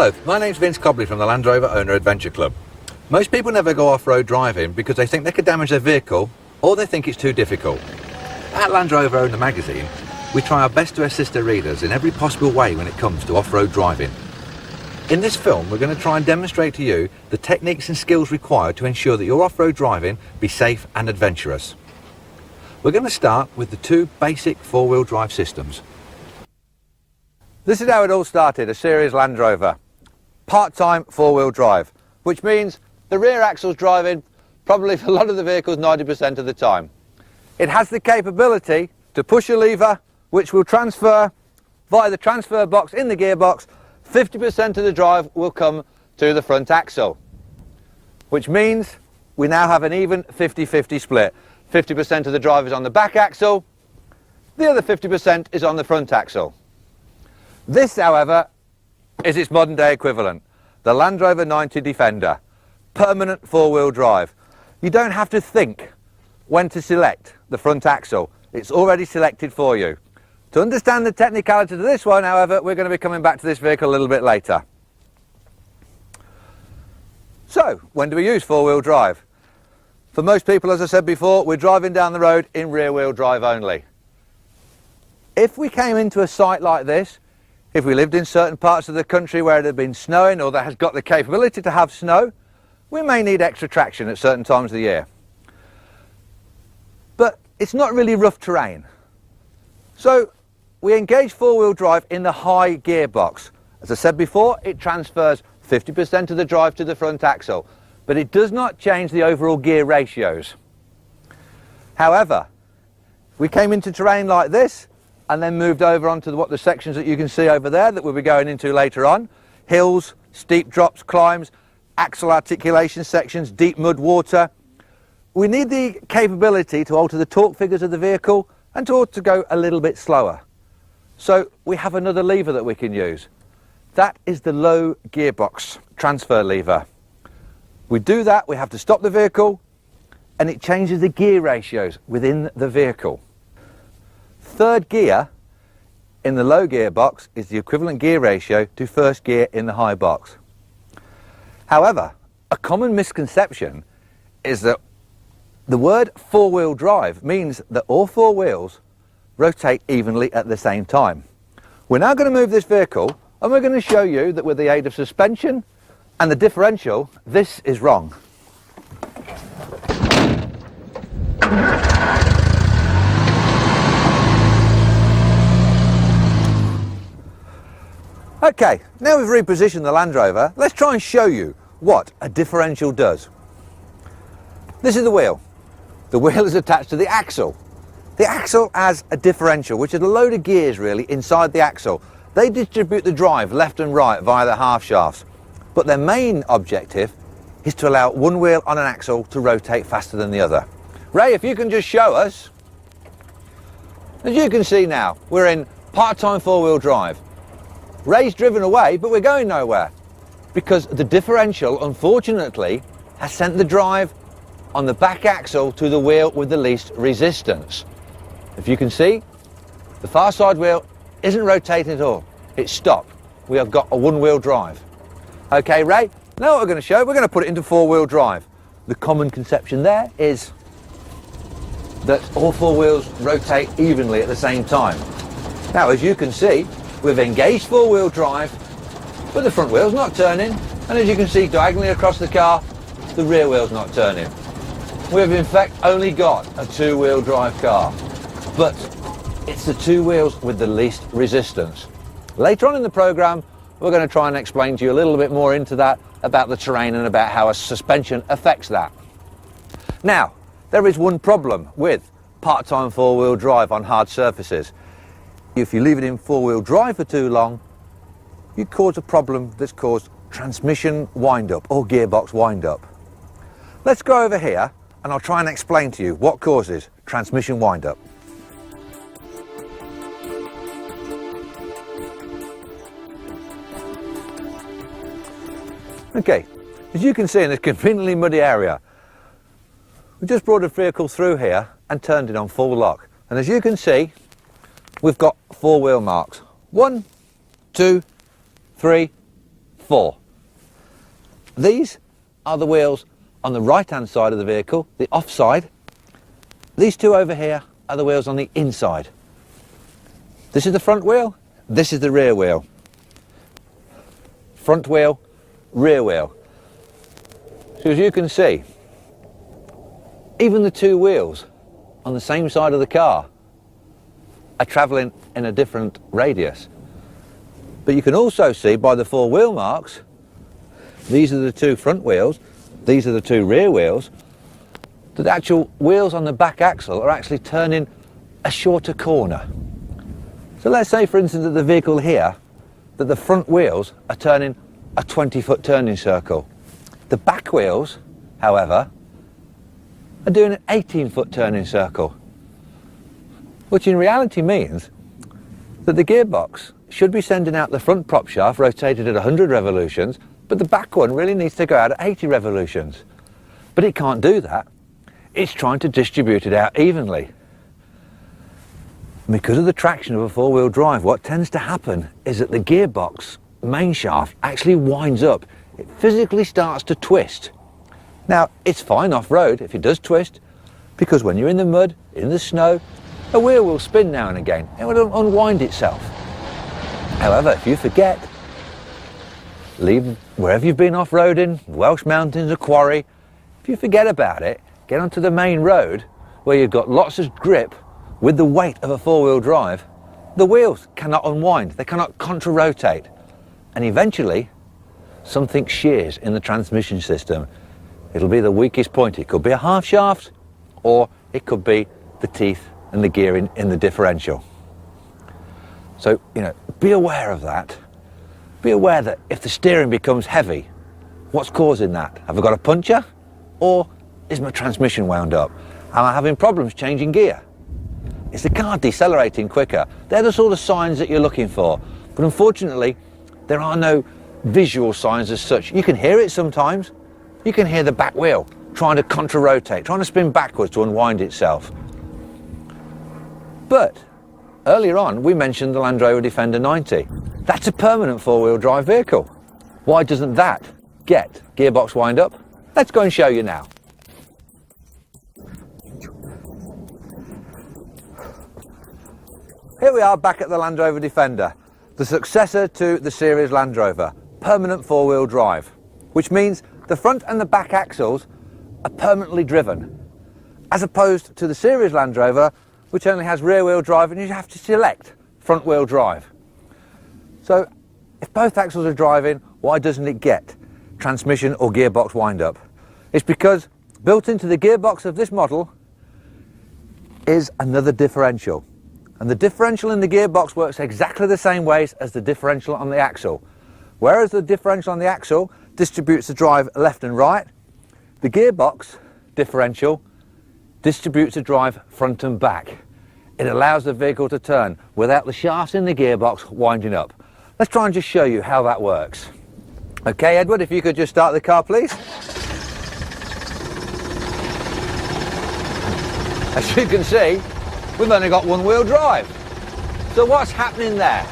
Hello, my name's Vince Cobley from the Land Rover Owner Adventure Club. Most people never go off-road driving because they think they could damage their vehicle or they think it's too difficult. At Land Rover Owner magazine, we try our best to assist our readers in every possible way when it comes to off-road driving. In this film, we're going to try and demonstrate to you the techniques and skills required to ensure that your off-road driving be safe and adventurous. We're going to start with the two basic four-wheel drive systems. This is how it all started, a series Land Rover. Part-time four-wheel drive, which means the rear axle's driving probably for a lot of the vehicles 90% of the time. It has the capability to push a lever which will transfer via the transfer box in the gearbox. 50% of the drive will come to the front axle, which means we now have an even 50-50 split. 50% of the drive is on the back axle, the other 50% is on the front axle. This, however, is its modern day equivalent, the Land Rover 90 Defender, permanent four-wheel drive. You don't have to think when to select the front axle, it's already selected for you. To understand the technicalities of this one, however, we're going to be coming back to this vehicle a little bit later. So, when do we use four-wheel drive? For most people, as I said before, we're driving down the road in rear-wheel drive only. If we came into a site like this, if we lived in certain parts of the country where it had been snowing or that has got the capability to have snow, we may need extra traction at certain times of the year. But it's not really rough terrain. So we engage four-wheel drive in the high gearbox. As I said before, it transfers 50% of the drive to the front axle, but it does not change the overall gear ratios. However, we came into terrain like this and then moved over onto what the sections that you can see over there that we'll be going into later on. Hills, steep drops, climbs, axle articulation sections, deep mud, water. We need the capability to alter the torque figures of the vehicle and to go a little bit slower. So we have another lever that we can use. That is the low gearbox transfer lever. We do that, we have to stop the vehicle, and it changes the gear ratios within the vehicle. Third gear in the low gearbox is the equivalent gear ratio to first gear in the high box. However, a common misconception is that the word four-wheel drive means that all four wheels rotate evenly at the same time. We're now going to move this vehicle and we're going to show you that with the aid of suspension and the differential, this is wrong. Okay, now we've repositioned the Land Rover, let's try and show you what a differential does. This is the wheel. The wheel is attached to the axle. The axle has a differential, which is a load of gears really inside the axle. They distribute the drive left and right via the half shafts, but their main objective is to allow one wheel on an axle to rotate faster than the other. Ray, if you can just show us. As you can see now, we're in part-time four-wheel drive. Ray's driven away, but we're going nowhere because the differential, unfortunately, has sent the drive on the back axle to the wheel with the least resistance. If you can see, the far side wheel isn't rotating at all. It's stopped. We have got a one-wheel drive. Okay, Ray, now what we're going to show, we're going to put it into four-wheel drive. The common conception there is that all four wheels rotate evenly at the same time. Now, as you can see, we've engaged four-wheel drive, but the front wheel's not turning, and as you can see diagonally across the car, the rear wheel's not turning. We've in fact only got a two-wheel drive car, but it's the two wheels with the least resistance. Later on in the programme, we're going to try and explain to you a little bit more into that, about the terrain and about how a suspension affects that. Now, there is one problem with part-time four-wheel drive on hard surfaces. If you leave it in four-wheel drive for too long, you cause a problem that's caused transmission wind-up or gearbox wind-up. Let's go over here and I'll try and explain to you what causes transmission wind-up. Okay, as you can see in this conveniently muddy area, we just brought a vehicle through here and turned it on full lock. And as you can see, we've got four wheel marks. 1, 2, 3, 4. These are the wheels on the right hand side of the vehicle, the off side. These two over here are the wheels on the inside. This is the front wheel, this is the rear wheel. Front wheel, rear wheel. So as you can see, even the two wheels on the same side of the car are travelling in a different radius. But you can also see by the 4 wheel marks, these are the 2 front wheels, these are the 2 rear wheels, that the actual wheels on the back axle are actually turning a shorter corner. So let's say, for instance, that the vehicle here, that the front wheels are turning a 20-foot turning circle. The back wheels, however, are doing an 18-foot turning circle, which in reality means that the gearbox should be sending out the front prop shaft rotated at 100 revolutions, but the back one really needs to go out at 80 revolutions. But it can't do that. It's trying to distribute it out evenly. And because of the traction of a 4-wheel drive, what tends to happen is that the gearbox main shaft actually winds up. It physically starts to twist. Now, it's fine off-road if it does twist, because when you're in the mud, in the snow, a wheel will spin now and again. It will unwind itself. However, if you forget, leave wherever you've been off-roading, Welsh mountains, a quarry, if you forget about it, get onto the main road where you've got lots of grip with the weight of a 4-wheel drive, the wheels cannot unwind, they cannot contra-rotate, and eventually something shears in the transmission system. It'll be the weakest point. It could be a half shaft, or it could be the teeth and the gearing in the differential. So, be aware of that. Be aware that if the steering becomes heavy, what's causing that? Have I got a puncture? Or is my transmission wound up? Am I having problems changing gear? Is the car decelerating quicker? They're the sort of signs that you're looking for. But unfortunately, there are no visual signs as such. You can hear it sometimes. You can hear the back wheel trying to contra-rotate, trying to spin backwards to unwind itself. But earlier on, we mentioned the Land Rover Defender 90. That's a permanent 4-wheel drive vehicle. Why doesn't that get gearbox wind up? Let's go and show you now. Here we are back at the Land Rover Defender, the successor to the series Land Rover, permanent 4-wheel drive, which means the front and the back axles are permanently driven, as opposed to the series Land Rover, which only has rear-wheel drive and you have to select front-wheel drive. So if both axles are driving, why doesn't it get transmission or gearbox wind-up? It's because built into the gearbox of this model is another differential. And the differential in the gearbox works exactly the same ways as the differential on the axle. Whereas the differential on the axle distributes the drive left and right, the gearbox differential distributes the drive front and back. It allows the vehicle to turn without the shafts in the gearbox winding up. Let's try and just show you how that works. Okay, Edward, if you could just start the car, please. As you can see, we've only got 1-wheel drive. So what's happening there?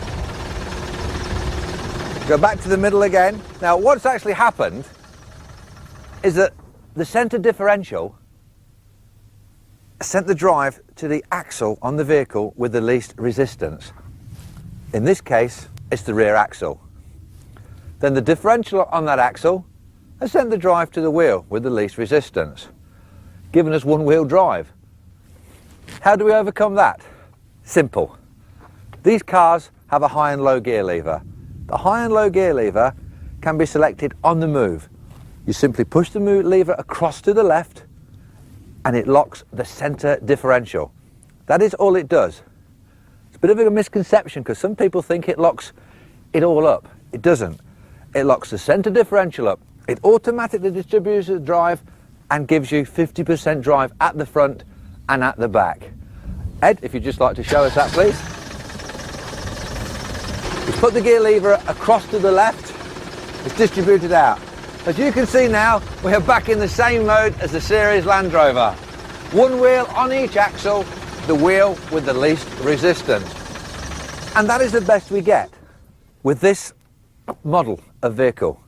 Go back to the middle again. Now, what's actually happened is that the centre differential sent the drive to the axle on the vehicle with the least resistance. In this case, it's the rear axle. Then the differential on that axle has sent the drive to the wheel with the least resistance, giving us 1-wheel drive. How do we overcome that? Simple. These cars have a high and low gear lever. The high and low gear lever can be selected on the move. You simply push the lever across to the left and it locks the centre differential. That is all it does. It's a bit of a misconception because some people think it locks it all up. It doesn't. It locks the centre differential up. It automatically distributes the drive and gives you 50% drive at the front and at the back. Ed, if you'd just like to show us that, please. Just put the gear lever across to the left, it's distributed out. As you can see now, we are back in the same mode as the series Land Rover. 1 wheel on each axle, the wheel with the least resistance. And that is the best we get with this model of vehicle.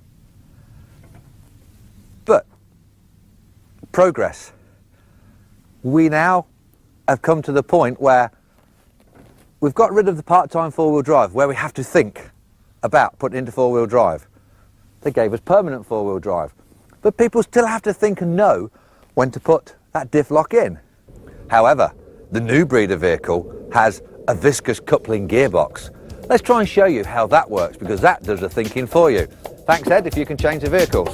But progress. We now have come to the point where we've got rid of the part-time four-wheel drive, where we have to think about putting into four-wheel drive. They gave us permanent four-wheel drive. But people still have to think and know when to put that diff lock in. However, the new breed of vehicle has a viscous coupling gearbox. Let's try and show you how that works, because that does the thinking for you. Thanks, Ed, if you can change the vehicles.